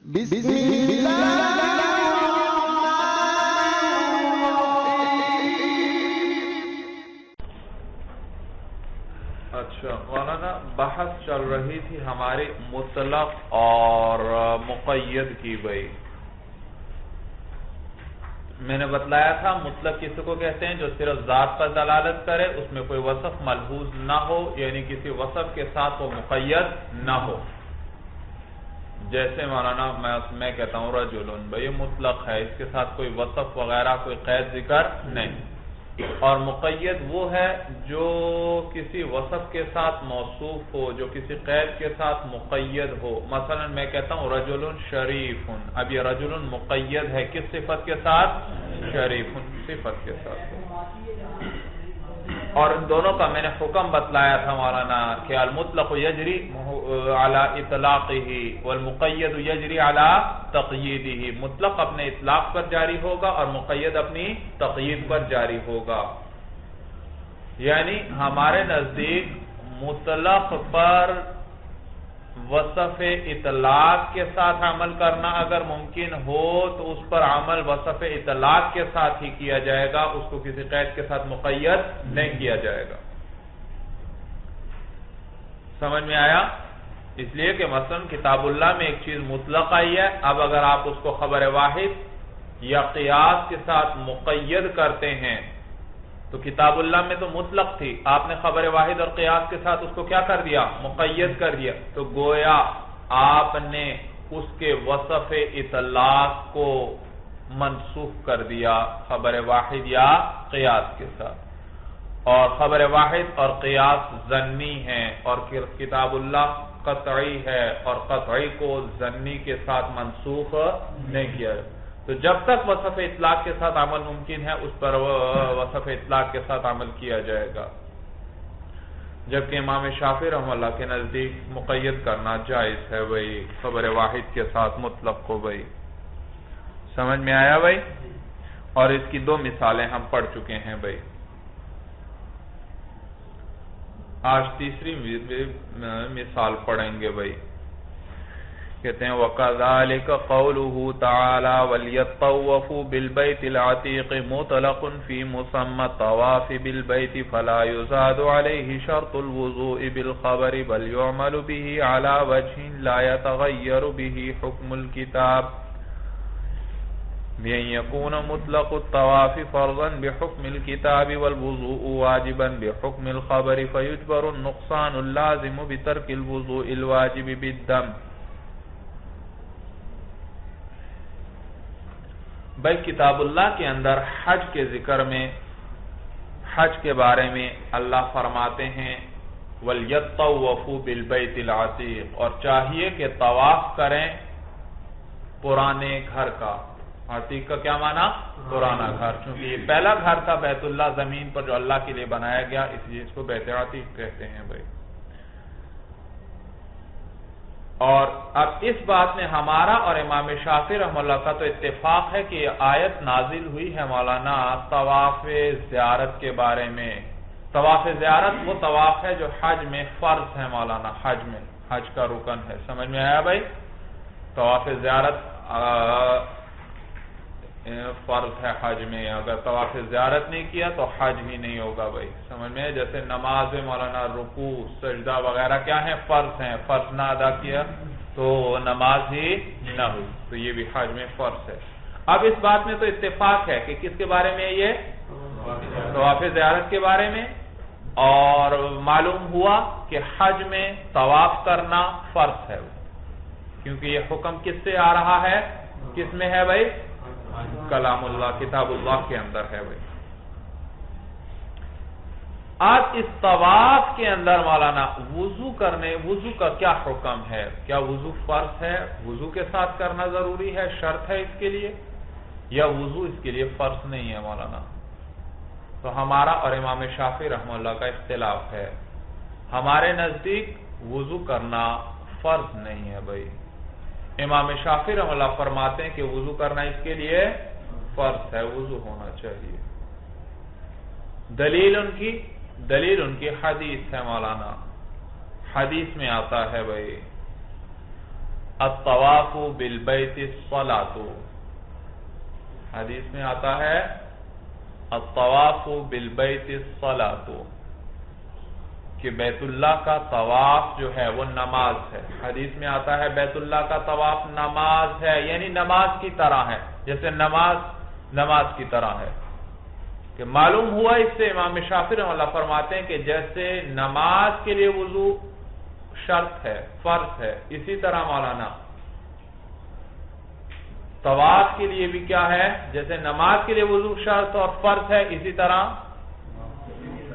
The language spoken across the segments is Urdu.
بسم اللہ اچھا مولانا، بحث چل رہی تھی ہماری مطلق اور مقید کی بھائی. میں نے بتلایا تھا مطلق کسی کو کہتے ہیں جو صرف ذات پر دلالت کرے، اس میں کوئی وصف ملحوظ نہ ہو، یعنی کسی وصف کے ساتھ وہ مقید نہ ہو. جیسے مولانا میں کہتا ہوں رجلن، بھائی یہ مطلق ہے، اس کے ساتھ کوئی وصف وغیرہ کوئی قید ذکر نہیں. اور مقید وہ ہے جو کسی وصف کے ساتھ موصوف ہو، جو کسی قید کے ساتھ مقید ہو. مثلا میں کہتا ہوں رجل شریف، اب یہ رجل مقید ہے کس صفت کے ساتھ؟ شریف صفت کے ساتھ. اور ان دونوں کا میں نے حکم بتلایا تھا مولانا کہ المطلق یجری علی اطلاقہ والمقید یجری علی تقییدہ. مطلق اپنے اطلاق پر جاری ہوگا اور مقید اپنی تقیید پر جاری ہوگا. یعنی ہمارے نزدیک مطلق پر وصف اطلاق کے ساتھ عمل کرنا اگر ممکن ہو تو اس پر عمل وصف اطلاق کے ساتھ ہی کیا جائے گا، اس کو کسی قید کے ساتھ مقید نہیں کیا جائے گا. سمجھ میں آیا؟ اس لیے کہ مثلا کتاب اللہ میں ایک چیز مطلق آئی ہے، اب اگر آپ اس کو خبر واحد یا قیاس کے ساتھ مقید کرتے ہیں تو کتاب اللہ میں تو مطلق تھی، آپ نے خبر واحد اور قیاس کے ساتھ اس کو کیا کر دیا؟ مقید کر دیا. تو گویا آپ نے اس کے وصف اطلاق کو منسوخ کر دیا خبر واحد یا قیاس کے ساتھ. اور خبر واحد اور قیاس ظنی ہیں اور کتاب اللہ قطعی ہے، اور قطعی کو ظنی کے ساتھ منسوخ نہیں کیا. تو جب تک وصف اطلاق کے ساتھ عمل ممکن ہے اس پر وصف اطلاق کے ساتھ عمل کیا جائے گا. جبکہ امام شافعی رحمہ اللہ کے نزدیک مقید کرنا جائز ہے بھائی خبر واحد کے ساتھ مطلق کو. بھائی سمجھ میں آیا بھائی؟ اور اس کی دو مثالیں ہم پڑھ چکے ہیں بھائی. آج تیسری مثال پڑھیں گے بھائی. کہتے ہیں وَقَذَلِكَ قَوْلُهُ تَعَالَى وَلْيَطَّوَّفُوا بِالْبَيْتِ الْعَتِيقِ مُطْلَقٌ فِي مُسَمَّى الطَّوَافِ بِالْبَيْتِ فَلَا يُزَادُ عَلَيْهِ شَرْطُ الْوُضُوءِ بِالْخَبَرِ بَلْ يُعْمَلُ بِهِ عَلَى وَجْهٍ لَا يَتَغَيَّرُ بِهِ حُكْمُ الْكِتَابِ بأن يكون مطلق الطواف فرضا بحكم الكتاب والوضوء واجبا بحكم الخبر فيجبر النقصان اللازم بترك الوضوء الواجب بالدم. بھائی کتاب اللہ کے اندر حج کے ذکر میں، حج کے بارے میں اللہ فرماتے ہیں وَلْيَطَّوَّفُوا بِالْبَيْتِ الْعَتِيقِ، اور چاہیے کہ طواف کریں پرانے گھر کا. عتیق کا کیا معنی؟ پرانا گھر. چونکہ یہ پہلا گھر تھا بیت اللہ زمین پر جو اللہ کے لیے بنایا گیا، اس لیے اس کو بیت عتیق کہتے ہیں بھائی. اور اب اس بات میں ہمارا اور امام شافعی رحمہ اللہ کا تو اتفاق ہے کہ یہ آیت نازل ہوئی ہے مولانا طواف زیارت کے بارے میں. طواف زیارت وہ طواف ہے جو حج میں فرض ہے مولانا، حج میں حج کا رکن ہے. سمجھ میں آیا بھائی؟ طواف زیارت فرض ہے حج میں، اگر طواف زیارت نہیں کیا تو حج ہی نہیں ہوگا بھائی. سمجھ میں؟ جیسے نماز مولانا رکوع سجدہ وغیرہ کیا ہیں؟ فرض ہیں، فرض نہ ادا کیا تو نماز ہی نہ ہوئی، تو یہ بھی حج میں فرض ہے. اب اس بات میں تو اتفاق ہے کہ کس کے بارے میں؟ یہ طواف زیارت کے بارے میں. اور معلوم ہوا کہ حج میں طواف کرنا فرض ہے کیونکہ یہ حکم کس سے آ رہا ہے؟ کس میں ہے بھائی؟ کلام اللہ کتاب اللہ کے اندر ہے بھائی. آج اس طواف کے اندر مولانا وضو کا کیا حکم ہے؟ کیا وضو فرض ہے؟ وضو کے ساتھ کرنا ضروری ہے، شرط ہے اس کے لیے، یا وضو اس کے لیے فرض نہیں ہے مولانا؟ تو ہمارا اور امام شافعی رحمہ اللہ کا اختلاف ہے. ہمارے نزدیک وضو کرنا فرض نہیں ہے بھائی. امام شافعی رحمہ اللہ فرماتے ہیں کہ وضو کرنا اس کے لیے فرض ہے، وضو ہونا چاہیے. دلیل ان کی حدیث ہے مولانا. حدیث میں آتا ہے بھائی الطواف بالبیت الصلاۃ، حدیث میں آتا ہے الطواف بالبیت الصلاۃ، کہ بیت اللہ کا طواف جو ہے وہ نماز ہے. حدیث میں آتا ہے بیت اللہ کا طواف نماز ہے، یعنی نماز کی طرح ہے، جیسے نماز کی طرح ہے. کہ معلوم ہوا اس سے امام شافعی رحمہ اللہ فرماتے ہیں کہ جیسے نماز کے لیے وضو شرط ہے، فرض ہے، اسی طرح مولانا طواف کے لیے بھی کیا ہے، جیسے نماز کے لیے وضو شرط اور فرض ہے، اسی طرح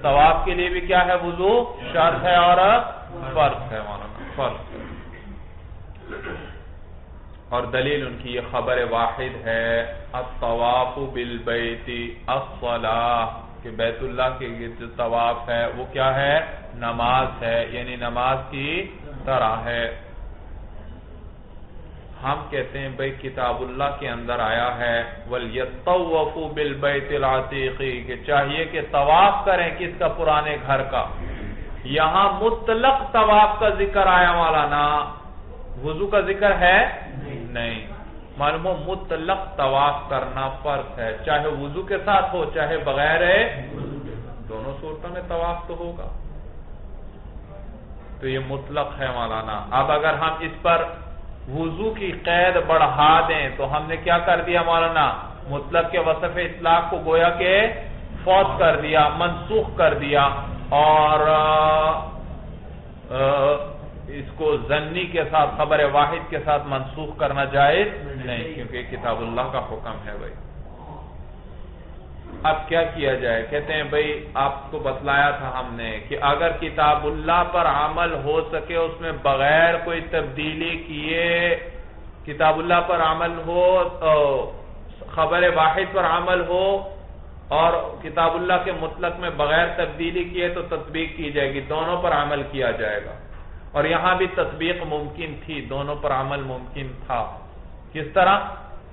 طواف کے لیے بھی کیا ہے، وضو شرط ہے اور فرض ہے مولانا، فرض ہے. اور دلیل ان کی یہ خبر واحد ہے الطواف بالبیت الصلاۃ، کہ بیت اللہ کے جو طواف ہے وہ کیا ہے، نماز ہے، یعنی نماز کی طرح ہے. ہم کہتے ہیں بھئی کتاب اللہ کے اندر آیا ہے وَلْيَطَّوَّفُوا بِالْبَيْتِ الْعَتِيقِ، کہ چاہیے کہ طواف کریں کس کا، پرانے گھر کا. یہاں مطلق طواف کا ذکر آیا مولانا، وضو کا ذکر ہے نہیں. معلوم ہو مطلق طواف کرنا فرض ہے، چاہے وضو کے ساتھ ہو چاہے بغیر ہے، دونوں صورتوں میں طواف تو ہوگا. تو یہ مطلق ہے مولانا. اب اگر ہم اس پر وضو کی قید بڑھا دیں تو ہم نے کیا کر دیا مولانا، مطلق کے وصف اطلاق کو گویا کہ فوت کر دیا، منسوخ کر دیا، اور اس کو ظنی کے ساتھ، خبر واحد کے ساتھ منسوخ کرنا جائز نہیں، کیونکہ کتاب اللہ کا حکم ہے. بھائی اب کیا کیا جائے؟ کہتے ہیں بھائی آپ کو بتلایا تھا ہم نے کہ اگر کتاب اللہ پر عمل ہو سکے، اس میں بغیر کوئی تبدیلی کیے کتاب اللہ پر عمل ہو، خبر واحد پر عمل ہو، اور کتاب اللہ کے مطلق میں بغیر تبدیلی کیے تو تطبیق کی جائے گی، دونوں پر عمل کیا جائے گا. اور یہاں بھی تطبیق ممکن تھی، دونوں پر عمل ممکن تھا. کس طرح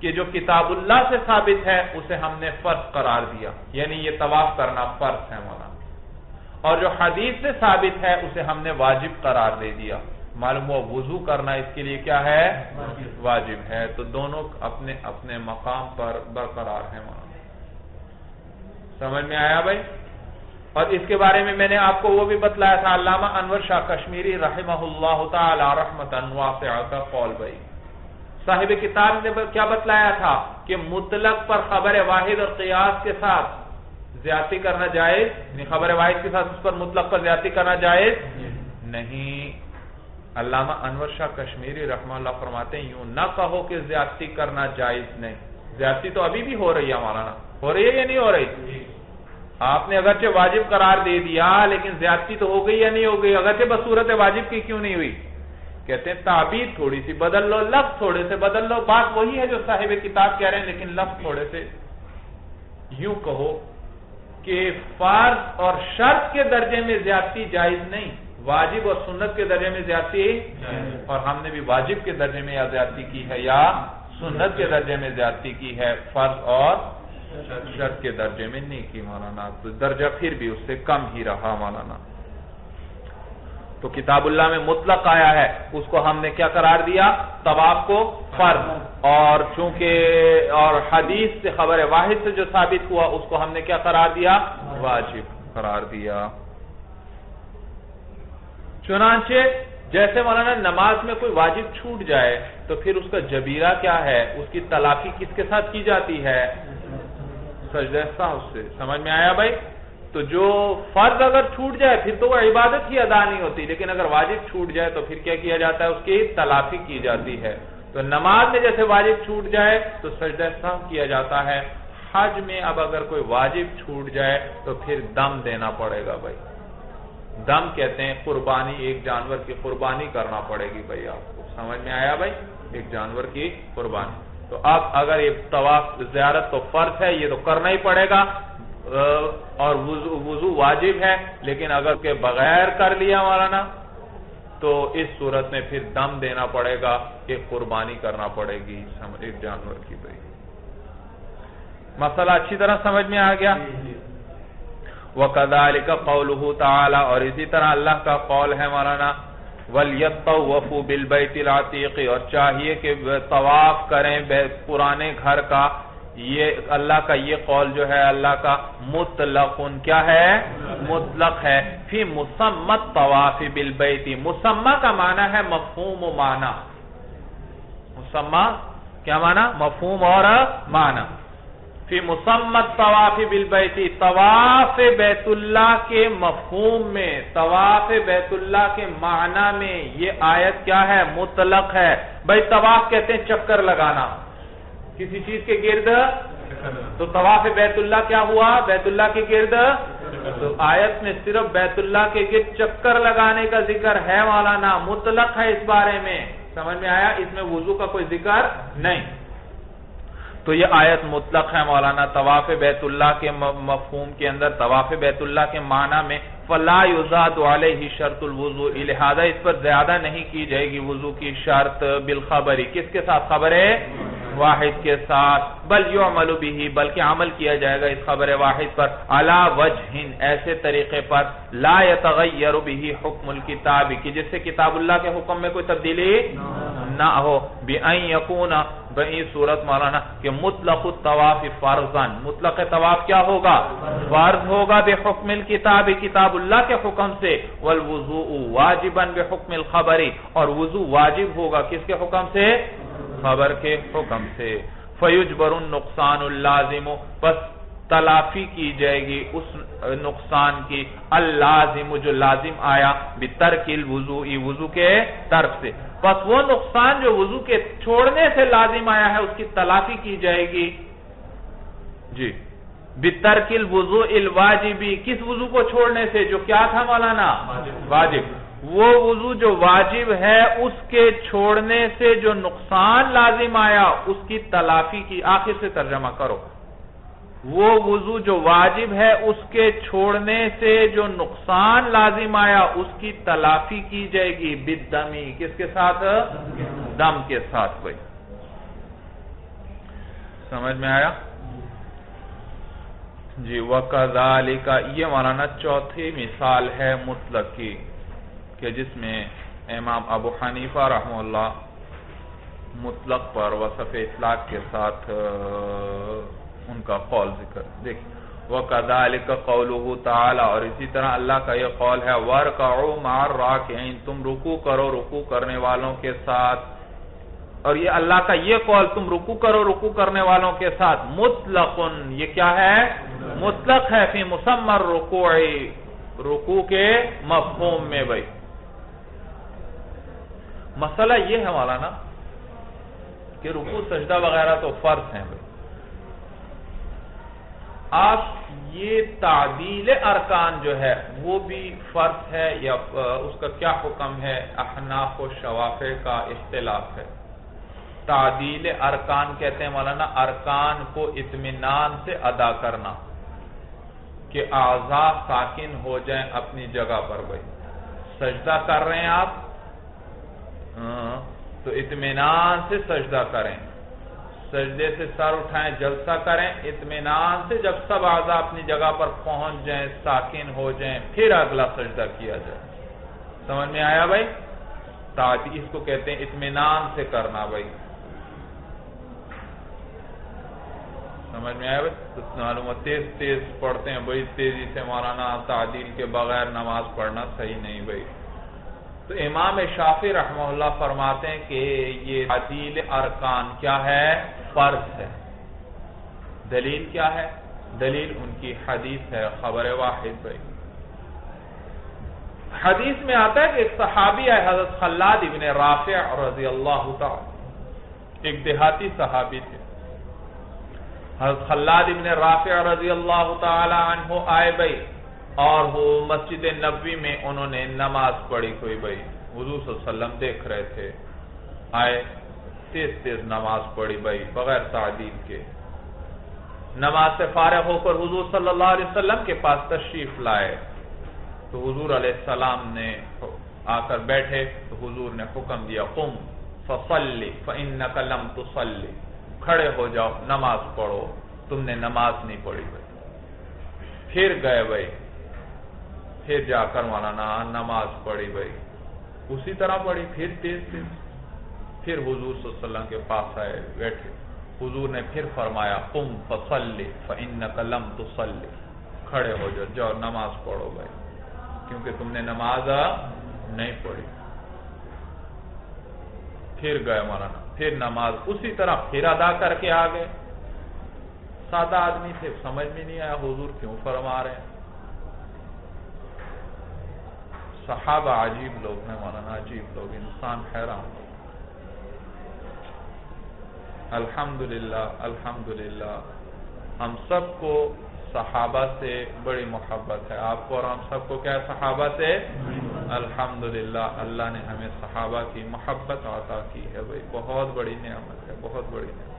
کہ جو کتاب اللہ سے ثابت ہے اسے ہم نے فرض قرار دیا، یعنی یہ طواف کرنا فرض ہے مولانا، اور جو حدیث سے ثابت ہے اسے ہم نے واجب قرار دے دیا. معلوم ہوا وضو کرنا اس کے لیے کیا ہے، واجب ہے. تو دونوں اپنے اپنے مقام پر برقرار ہیں مولانا. سمجھ میں آیا بھائی؟ اور اس کے بارے میں میں نے آپ کو وہ بھی بتلایا تھا، علامہ انور شاہ کشمیری رحمہ اللہ تعالی رحمتاً واسعہ کا قول. بھائی صاحب کتاب نے کیا بتلایا تھا کہ مطلق پر خبر واحد اور قیاس کے ساتھ زیادتی کرنا جائز، یعنی خبر واحد کے ساتھ اس پر مطلق پر زیادتی کرنا جائز نہیں. علامہ انور شاہ کشمیری رحمہ اللہ فرماتے ہیں یوں نہ کہو کہ زیادتی کرنا جائز نہیں، زیادتی تو ابھی بھی ہو رہی ہے مولانا، ہو رہی ہے یا نہیں ہو رہی؟ آپ نے اگرچہ واجب قرار دے دیا لیکن زیادتی تو ہو گئی یا نہیں ہو گئی؟ اگرچہ بصورت واجب کی کیوں نہیں ہوئی؟ کہتے ہیں تعبیر تھوڑی سی بدل لو، لفظ تھوڑے سے بدل لو. بات وہی ہے جو صاحب کتاب کہہ رہے ہیں، لیکن لفظ تھوڑے سے. یوں کہو کہ فرض اور شرط کے درجے میں زیادتی جائز نہیں، واجب اور سنت کے درجے میں زیادتی، اور ہم نے بھی واجب کے درجے میں یا زیادتی کی ہے یا سنت کے درجے میں زیادتی کی ہے، فرض اور شرط کے درجے میں نہیں کی مولانا. تو درجہ پھر بھی اس سے کم ہی رہا مولانا. تو کتاب اللہ میں مطلق آیا ہے، اس کو ہم نے کیا قرار دیا، طواف کو فرض، اور چونکہ اور حدیث سے خبر واحد سے جو ثابت ہوا اس کو ہم نے کیا قرار دیا، واجب قرار دیا. چنانچہ جیسے مولانا نماز میں کوئی واجب چھوٹ جائے تو پھر اس کا جبیرہ کیا ہے، اس کی تلافی کس کے ساتھ کی جاتی ہے، سجدہ سہو سے. سمجھ میں آیا بھائی؟ تو جو فرض اگر چھوٹ جائے پھر تو وہ عبادت ہی ادا نہیں ہوتی، لیکن اگر واجب چھوٹ جائے تو پھر کیا کیا جاتا ہے، اس کی تلافی کی جاتی ہے. تو نماز میں جیسے واجب چھوٹ جائے تو سجدہ سہو کیا جاتا ہے. حج میں اب اگر کوئی واجب چھوٹ جائے تو پھر دم دینا پڑے گا. بھائی دم کہتے ہیں قربانی، ایک جانور کی قربانی کرنا پڑے گی. بھائی آپ کو سمجھ میں آیا بھائی، ایک جانور کی قربانی. تو اب اگر یہ طواف زیارت تو فرض ہے، یہ تو کرنا ہی پڑے گا، اور وضو واجب ہے، لیکن اگر کے بغیر کر لیا مولانا تو اس صورت میں پھر دم دینا پڑے گا، ایک قربانی کرنا پڑے گی ایک جانور کی. بھائی مسئلہ اچھی طرح سمجھ میں آ گیا. وَكَذَلِكَ قَوْلُهُ تَعَالَى، اور اسی طرح اللہ کا قول ہے مولانا وَلْيَطَّوَّفُوا بِالْبَيْتِ الْعَتِيقِ، اور چاہیے کہ طواف کریں پرانے گھر کا. یہ اللہ کا یہ قول جو ہے اللہ کا مطلق کیا ہے؟ مطلق ہے. فی مسمى الطواف بالبیت، مسمى کا معنی ہے مفہوم و معنی. مسمى کیا معنی؟ مفہوم اور معنی. فی مسمى الطواف بالبیت، طواف بیت اللہ کے مفہوم میں، طواف بیت اللہ کے معنی میں یہ آیت کیا ہے؟ مطلق ہے. بھائی طواف کہتے ہیں چکر لگانا کسی چیز کے گرد، تو طواف بیت اللہ کیا ہوا؟ بیت اللہ کے گرد. تو آیت میں صرف بیت اللہ کے گرد چکر لگانے کا ذکر ہے مولانا، مطلق ہے اس بارے میں. سمجھ میں آیا؟ اس میں وضو کا کوئی ذکر نہیں. تو یہ آیت مطلق ہے مولانا. طواف بیت اللہ کے مفہوم کے اندر، طواف بیت اللہ کے معنی میں فَلَا يُزَادُ عَلَيْهِ شَرْطُ الْوُضُوءِ، لہذا اس پر زیادہ نہیں کی جائے گی وضو کی شرط. بالخبری، کس کے ساتھ؟ خبر واحد کے ساتھ. بل يعمل به، بلکہ عمل کیا جائے گا اس خبر واحد پر علی وجہ، ایسے طریقے پر لا يتغیر به حکم الکتاب، کہ جس سے کتاب اللہ کے حکم میں کوئی تبدیلی نہ ہو. بأن یکون، بئی صورت مولانا کہ مطلق الطواف فرضاً، مطلق طواف کیا ہوگا؟ فرض ہوگا بحکم الکتاب، کتاب اللہ کے حکم سے. والوضوء واجبا بحکم الخبری، اور وضو واجب ہوگا کس کے حکم سے؟ خبر کے حکم سے. فیجبر النقصان اللازم، پس تلافی کی جائے گی اس نقصان کی اللازم جو لازم آیا بترک الوضوء، وضو کے ترک سے. پس وہ نقصان جو وضو کے چھوڑنے سے لازم آیا ہے اس کی تلافی کی جائے گی جی بترک الوضوء الواجبی، کس وضو کو چھوڑنے سے؟ جو کیا تھا مولانا؟ واجب. وہ وضو جو واجب ہے اس کے چھوڑنے سے جو نقصان لازم آیا اس کی تلافی کی. آخر سے ترجمہ کرو. وہ وضو جو واجب ہے اس کے چھوڑنے سے جو نقصان لازم آیا اس کی تلافی کی جائے گی بالدمی، کس کے ساتھ؟ دم کے ساتھ. کوئی سمجھ میں آیا جی؟ وَكَذَلِكَ، یہ مولانا چوتھی مثال ہے مطلق کی کہ جس میں امام ابو حنیفہ رحمہ اللہ مطلق پر وصف اطلاق کے ساتھ ان کا قول ذکر. دیکھ وَكَذَلِكَ قَوْلُهُ تَعَالَى، اور اسی طرح اللہ کا یہ قول ہے وَارْكَعُوا مَعَ الرَّاكِعِينَ، تم رکوع کرو رکوع کرنے والوں کے ساتھ. اور یہ اللہ کا یہ قول تم رکوع کرو رکوع کرنے والوں کے ساتھ مطلق، یہ کیا ہے؟ مطلق ہے. فی مسمى الرکوع، رکوع کے مفہوم میں. بھائی مسئلہ یہ ہے مولانا کہ رکوع سجدہ وغیرہ تو فرض ہیں. بھائی آپ یہ تعدیل ارکان جو ہے وہ بھی فرض ہے یا اس کا کیا حکم ہے؟ احناف و شوافع کا اختلاف ہے. تعدیل ارکان کہتے ہیں مولانا ارکان کو اطمینان سے ادا کرنا، کہ اعضاء ساکن ہو جائیں اپنی جگہ پر. بھائی سجدہ کر رہے ہیں آپ تو اطمینان سے سجدہ کریں، سجدے سے سر اٹھائیں جلسہ کریں اطمینان سے. جب سب اعضاء اپنی جگہ پر پہنچ جائیں ساکن ہو جائیں پھر اگلا سجدہ کیا جائے. سمجھ میں آیا بھائی؟ تعدیل اس کو کہتے ہیں اطمینان سے کرنا. بھائی سمجھ میں آیا بھائی؟ معلومات تیز تیز پڑھتے ہیں بھائی، تیزی سے مولانا تعدیل کے بغیر نماز پڑھنا صحیح نہیں. بھائی تو امام شافعی رحمہ اللہ فرماتے ہیں کہ یہ تعدیل ارکان کیا ہے؟ فرض ہے. دلیل کیا ہے؟ دلیل ان کی حدیث ہے خبر واحد. بھائی حدیث میں آتا ہے کہ ایک صحابی ہے حضرت خلاد ابن رافع رضی اللہ تعالی، ایک دیہاتی صحابی تھے. حضرت خلاد ابن رافع رضی اللہ تعالی عنہ آئے بھائی، اور وہ مسجد نبوی میں انہوں نے نماز پڑھی کوئی. بھائی حضور صلی اللہ علیہ وسلم دیکھ رہے تھے، آئے تیز تیز نماز پڑھی بھائی بغیر تعدیل کے. نماز سے فارغ ہو کر حضور صلی اللہ علیہ وسلم کے پاس تشریف لائے تو حضور علیہ السلام نے آ کر بیٹھے تو حضور نے حکم دیا قم فصلی فإنک لم تصلی، کھڑے ہو جاؤ نماز پڑھو، تم نے نماز نہیں پڑھی. بھائی پھر گئے بھائی، پھر جا کر مولانا نماز پڑھی. بھائی اسی طرح پڑھی، پھر تیز تیز. پھر حضور صلی اللہ علیہ وسلم کے پاس آئے، بیٹھے. حضور نے پھر فرمایا قم فصلی فإنک لم تصلی، کھڑے ہو جاؤ، جاؤ نماز پڑھو بھائی، کیونکہ تم نے نماز نہیں پڑھی. پھر گئے مولانا، پھر نماز اسی طرح پھر ادا کر کے آ گئے. سادہ آدمی تھے، سمجھ میں نہیں آیا حضور کیوں فرما رہے ہیں. صحابہ عجیب لوگ ہیں مولانا، عجیب لوگ، انسان حیران. الحمدللہ الحمدللہ ہم سب کو صحابہ سے بڑی محبت ہے. آپ کو اور ہم سب کو کیا صحابہ سے؟ الحمدللہ اللہ نے ہمیں صحابہ کی محبت عطا کی ہے بھائی، بہت بڑی نعمت ہے، بہت بڑی نعمت.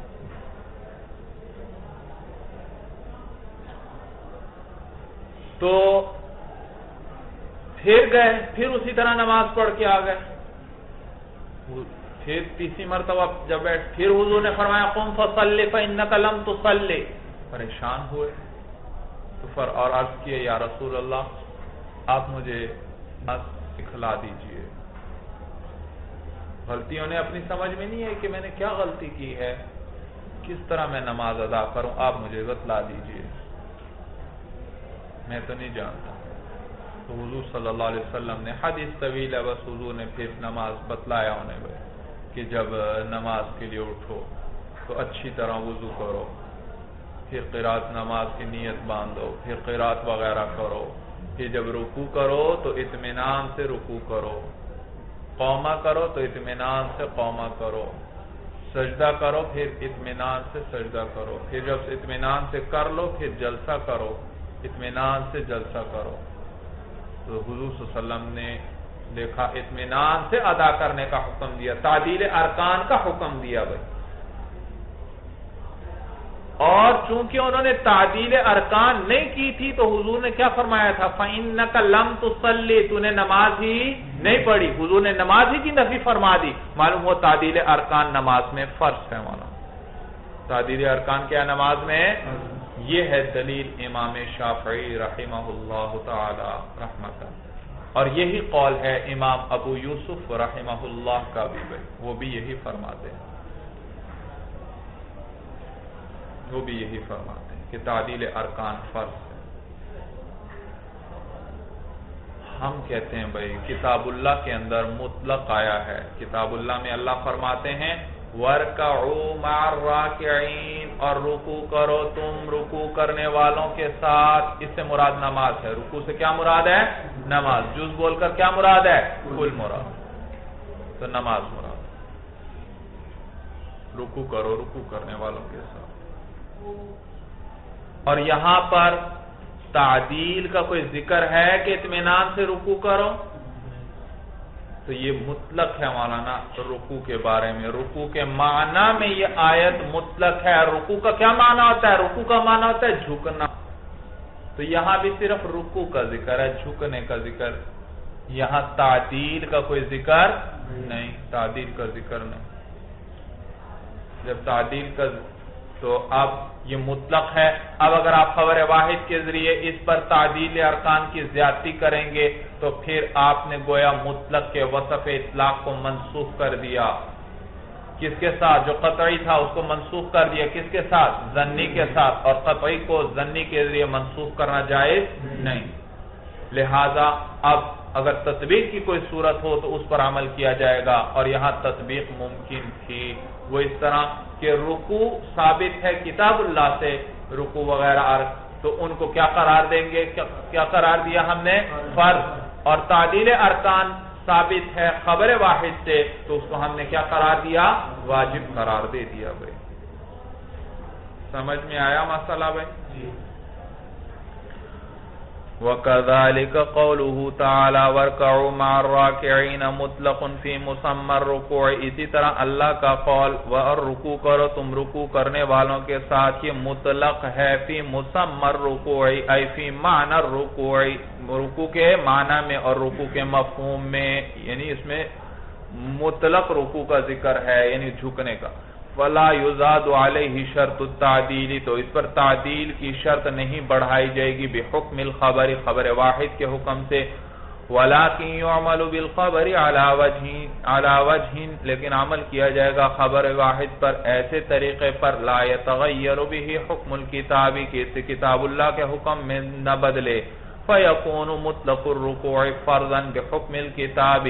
تو پھر گئے، پھر اسی طرح نماز پڑھ کے آ گئے. پھر تیسری مرتبہ جب بیٹھ، پھر حضور نے فرمایا قم فصلی فإنک لم تصلی. پریشان ہوئے تو اور عرض کیے یا رسول اللہ آپ مجھے سکھلا دیجئے. غلطیوں نے اپنی سمجھ میں نہیں ہے کہ میں نے کیا غلطی کی ہے، کس طرح میں نماز ادا کروں، آپ مجھے بتلا دیجئے، میں تو نہیں جانتا. تو حضور صلی اللہ علیہ وسلم نے، حدیث طویل ہے، بس حضور نے پھر نماز بتلایا انہیں بھائی کہ جب نماز کے لیے اٹھو تو اچھی طرح وضو کرو، پھر قرات نماز کی نیت باندھو، پھر قرات وغیرہ کرو، پھر جب رکوع کرو تو اطمینان سے رکوع کرو، قوما کرو تو اطمینان سے قوما کرو، سجدہ کرو پھر اطمینان سے سجدہ کرو، پھر جب اطمینان سے کر لو پھر جلسہ کرو، اطمینان سے جلسہ کرو. تو حضور صلی اللہ علیہ وسلم نے دیکھا اطمینان سے ادا کرنے کا حکم دیا، تعدیل ارکان کا حکم دیا بھائی. اور چونکہ انہوں نے تعدیل ارکان نہیں کی تھی تو حضور نے کیا فرمایا تھا؟ فَإِنَّكَ لَمْ تُصَلِّ، تو نے نماز ہی نہیں پڑھی. حضور نے نماز ہی کی نفی فرما دی. معلوم ہو تعدیل ارکان نماز میں فرض ہے مولانا. تعدیل ارکان کیا نماز میں؟ یہ ہے دلیل امام شافعی رحمہ اللہ تعالی رحمتہ. اور یہی قول ہے امام ابو یوسف رحمہ اللہ کا بھی بھائی، وہ بھی یہی فرماتے ہیں، وہ بھی یہی فرماتے ہیں کہ تعدیل ارکان فرض ہے. ہم کہتے ہیں بھائی کتاب اللہ کے اندر مطلق آیا ہے. کتاب اللہ میں اللہ فرماتے ہیں وَارْكَعُوا مَعَ الرَّاكِعِينَ، اور رکوع کرو تم رکوع کرنے والوں کے ساتھ. اس سے مراد نماز ہے. رکوع سے کیا مراد ہے؟ نماز. جز بول کر کیا مراد ہے؟ کل مراد. تو نماز مراد. رکوع کرو رکوع کرنے والوں کے ساتھ. اور یہاں پر تعدیل کا کوئی ذکر ہے کہ اطمینان سے رکوع کرو؟ تو یہ مطلق ہے مولانا رکوع کے بارے میں. رکوع کے معنی میں یہ آیت مطلق ہے. رکوع کا کیا معنی ہوتا ہے؟ رکوع کا معنی ہوتا ہے جھکنا. تو یہاں بھی صرف رکوع کا ذکر ہے، جھکنے کا ذکر. یہاں تعدیل کا کوئی ذکر نہیں، تعدیل کا ذکر نہیں. جب تعدیل کا تو اب یہ مطلق ہے. اب اگر آپ خبر واحد کے ذریعے اس پر تعدیل ارکان کی زیادتی کریں گے تو پھر آپ نے گویا مطلق کے وصف اطلاق کو منسوخ کر دیا. کس کے ساتھ؟ جو قطعی تھا اس کو منسوخ کر دیا. کس کے ساتھ؟ ظنی کے ساتھ. اور قطعی کو ظنی کے ذریعے منسوخ کرنا جائز نہیں. لہذا اب اگر تطبیق کی کوئی صورت ہو تو اس پر عمل کیا جائے گا. اور یہاں تطبیق ممکن تھی. وہ اس طرح کہ رکوع ثابت ہے کتاب اللہ سے، رکوع وغیرہ، تو ان کو کیا قرار دیں گے؟ کیا قرار دیا ہم نے؟ فرض. اور تعدیل ارکان ثابت ہے خبر واحد سے، تو اس کو ہم نے کیا قرار دیا؟ واجب قرار دے دیا بھائی. سمجھ میں آیا مسئلہ بھائی؟ وَكَذَلِكَ قَوْلُهُ تَعَالَى وَارْكَعُوا مَعَ الرَّاكِعِينَ مُطْلَقٌ فِي مُسَمَّى الرُّكُوعِ. اسی طرح اللہ کا قول اور رکوع کرو تم رکوع کرنے والوں کے ساتھ، یہ مطلق ہے فی مسمى الرکوع ای فی معنی الرکوع، رکوع کے معنی میں اور رکوع کے مفہوم میں. یعنی اس میں مطلق رکوع کا ذکر ہے، یعنی جھکنے کا. وَلَا يُزَادُ عَلَيْهِ شَرْطُ التَّعْدِيلِ، تو اس پر تعدیل کی شرط نہیں بڑھائی جائے گی بحکم الخبر، خبر واحد کے حکم سے. وَلَكِنْ يُعْمَلُ بِالْخَبَرِ عَلَى وَجْهٍ لیکن عمل کیا جائے گا خبر واحد پر ایسے طریقے پر لا يتغیر به حکم الکتابی کہ اس سے کتاب اللہ کے حکم میں نہ بدلے فَيَكُونُ مُطْلَقُ الرُّكُوعِ فَرْضًا بِحُکْمِ الْكِتَابِ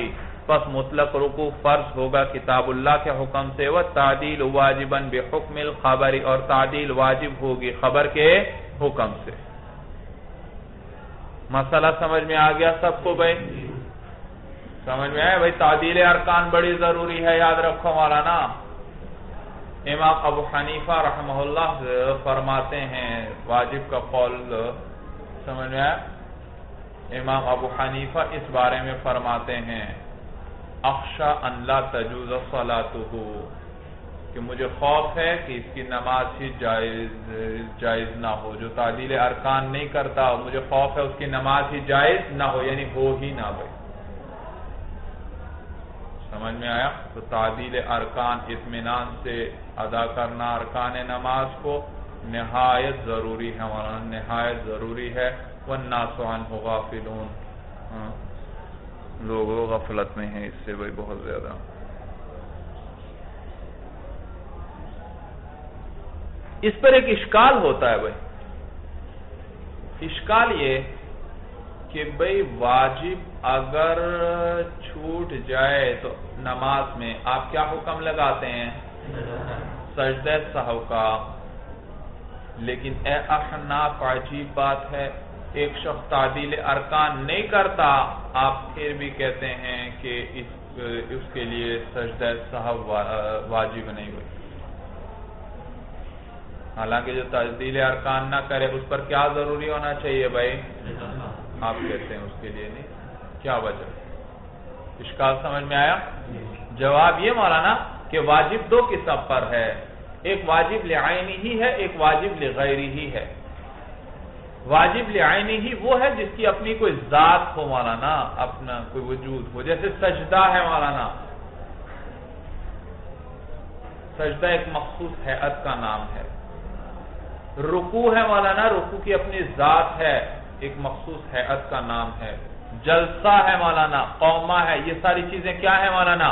پس مطلق رکوع فرض ہوگا کتاب اللہ کے حکم سے وَالتَّعْدِيلُ وَاجِبًا بِحُکْمِ الْخَبَرِ اور تعدیل واجب ہوگی خبر کے حکم سے۔ مسئلہ سمجھ میں آ گیا سب کو بھائی؟ سمجھ میں آیا بھائی؟ تعدیل ارکان بڑی ضروری ہے، یاد رکھو مولانا۔ امام ابو حنیفہ رحمہ اللہ فرماتے ہیں واجب کا قول، سمجھ میں آیا؟ امام ابو حنیفہ اس بارے میں فرماتے ہیں اخشا ان لا تجوز صلاتہ، کہ مجھے خوف ہے کہ اس کی نماز ہی جائز نہ ہو، جو تعدیل ارکان نہیں کرتا مجھے خوف ہے اس کی نماز ہی جائز نہ ہو، یعنی ہو ہی نہ بھائی۔ سمجھ میں آیا؟ تو تعدیل ارکان اطمینان سے ادا کرنا ارکان نماز کو نہایت ضروری ہے مولانا، نہایت ضروری ہے۔ والناس عنہ غافلون، لوگ غفلت میں ہیں اس سے بھائی بہت زیادہ۔ اس پر ایک اشکال ہوتا ہے بھائی، اشکال یہ کہ بھائی واجب اگر چھوٹ جائے تو نماز میں آپ کیا حکم لگاتے ہیں؟ سجدہ سہو کا۔ لیکن اے احناف عجیب بات ہے، ایک شخص تعدیل ارکان نہیں کرتا، آپ پھر بھی کہتے ہیں کہ اس کے لیے سجدہ سہو واجب نہیں ہوئی، حالانکہ جو تعدیل ارکان نہ کرے اس پر کیا ضروری ہونا چاہیے بھائی؟ آپ کہتے ہیں اس کے لیے نہیں، کیا وجہ؟ اشکال سمجھ میں آیا؟ جواب یہ مولانا کہ واجب دو قسم پر ہے، ایک واجب لعینی ہی ہے، ایک واجب لغیری ہی ہے۔ واجب لعینی ہی وہ ہے جس کی اپنی کوئی ذات ہو مولانا، اپنا کوئی وجود ہو، جیسے سجدہ ہے مولانا، سجدہ ایک مخصوص ہیئت کا نام ہے۔ رکوع ہے مولانا، رکوع کی اپنی ذات ہے، ایک مخصوص ہیئت کا نام ہے۔ جلسہ ہے مولانا، قومہ ہے، یہ ساری چیزیں کیا ہے مولانا؟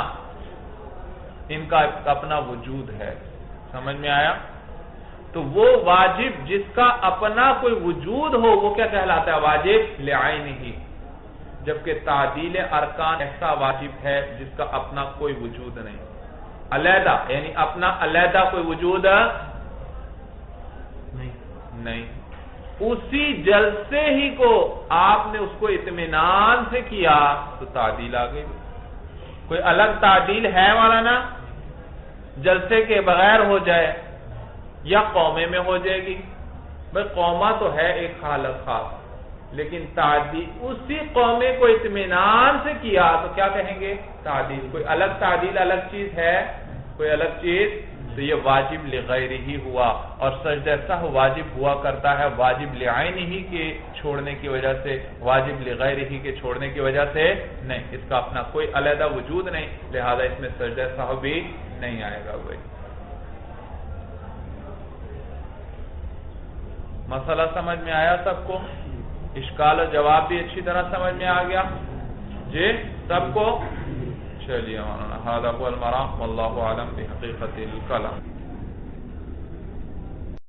ان کا اپنا وجود ہے۔ سمجھ میں آیا؟ تو وہ واجب جس کا اپنا کوئی وجود ہو وہ کیا کہلاتا ہے؟ واجب لعینہ۔ جبکہ تعدیل ارکان ایسا واجب ہے جس کا اپنا کوئی وجود نہیں، علیحدہ، یعنی اپنا علیحدہ کوئی وجود نہیں، اسی جلسے ہی کو آپ نے اس کو اطمینان سے کیا تو تعدیل آ گئی۔ کوئی الگ تعدیل ہے مولانا؟ جلسے کے بغیر ہو جائے یا قومے میں ہو جائے گی؟ بھئی قومہ تو ہے ایک حالت خاص، لیکن تعدیل اسی قومے کو اطمینان سے کیا تو کیا کہیں گے؟ تعدیل۔ کوئی الگ تعدیل الگ چیز ہے، کوئی الگ چیز، تو یہ واجب لغیرہ ہی ہوا۔ اور سجدہ سہو واجب ہوا کرتا ہے واجب لعینہ ہی کے چھوڑنے کی وجہ سے، واجب لغیرہ ہی کے چھوڑنے کی وجہ سے نہیں، اس کا اپنا کوئی علیحدہ وجود نہیں، لہذا اس میں سجدہ سہو بھی نہیں آئے گا بھائی۔ مسئلہ سمجھ میں آیا سب کو؟ اشکال و جواب بھی اچھی طرح سمجھ میں آ گیا جی سب کو؟ چلیے مولانا، ھذا هو المرام واللہ اعلم بحقیقت الکلام۔